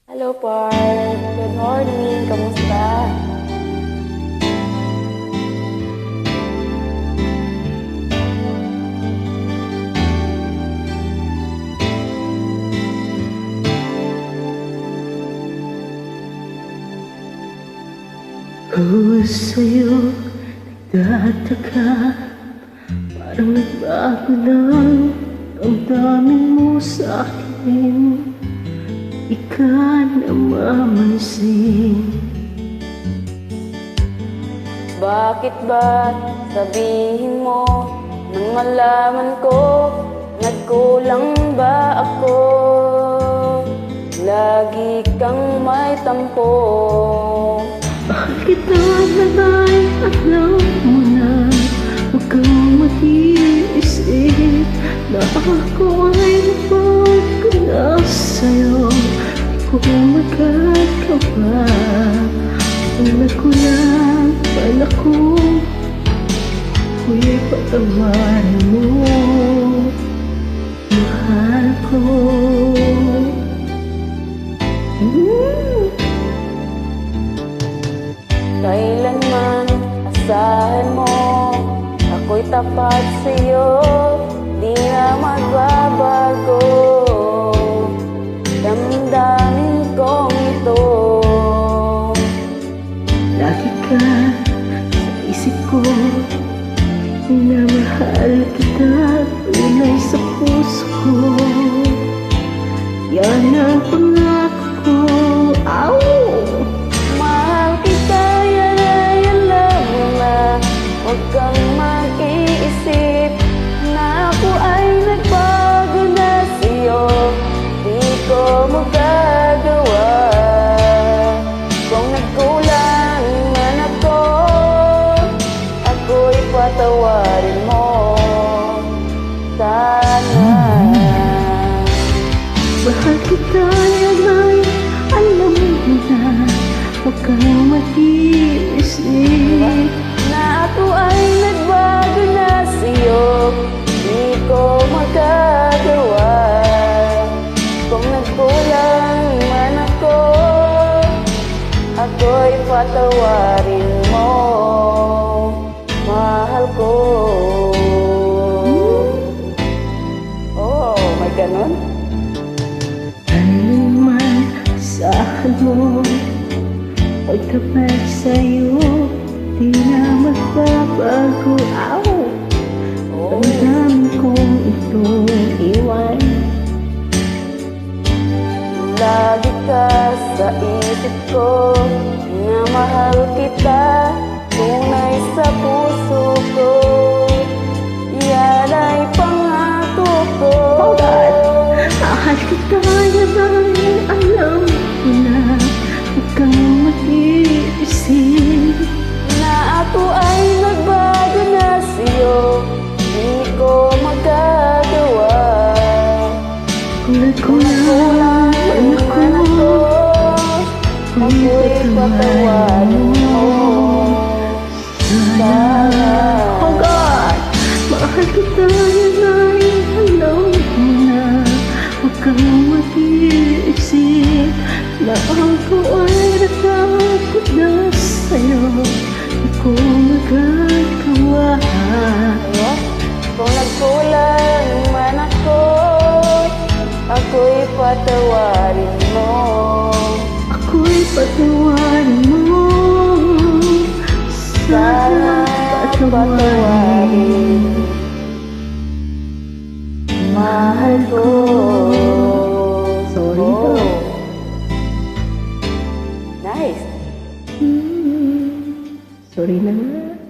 Hello, Park. Good morning. Kamusta? Ako sa'yo nagtataka, parang nagbago lang ang daming mo sa akin. Di ka namamansin. Bakit ba sabihin mo nang malaman ko nagkulang ba ako? Lagi kang may tampo. Mahal kita nanay, alam mo na. Huwag kang mag-iisip na ako ay napagkala sa'yo. Di ko magagawa ang nakulang pala ko. Ako'y patawarin mo, mahal ko. Kailanman asahan mo ako'y tapat sa'yo, di na magbabago. Damdamin kong ito. Lagi ka sa isip ko, na mahal kita, tunay sa puso ko. Yan ang pangako ko. Ow! Mahal kita, yan ay alam mo na. Huwag kang mag-iisip na ako ay nagbago na sa'yo. Di ko magagawa. Kung nagkulang man ako, ako'y patawarin mo. Sana. Mahal kita, yan ay alam mo na. Huwag kang mag-iisip Na ako ay nagbago na sa'yo, di ko magagawa. Kung nagkulang man ako, ako'y patawarin mo, mahal ko. Oh, may ganon? Kailanman asahan mo, ay tapat sa'yo, di na magbabago. Ow! Damdamin kong itong iwan. Lagi ka sa isip ko, na mahal kita, tunay sa puso ko. Yan ay pangako ko. Oh God! Mahal kita, yan ay alam mo na. Huwag kang mag-iisip Na ako ay nagbago na sa'yo, di ko magagawa. kung Kung nagkulang nagkulang man man ako. ako, ako'y patawarin mo. Sana. Oh God! Mahal kita, yan ay alam mo na. Huwag kang mag-iisip na ako ay natakot na sa'yo. Di ko magagawa. Kung nagkulang man ako, ako'y patawarin mo. Ako'y patawarin mo. Sana patawarin, mahal ko. Sorry daw. Nice. Sorry na nga.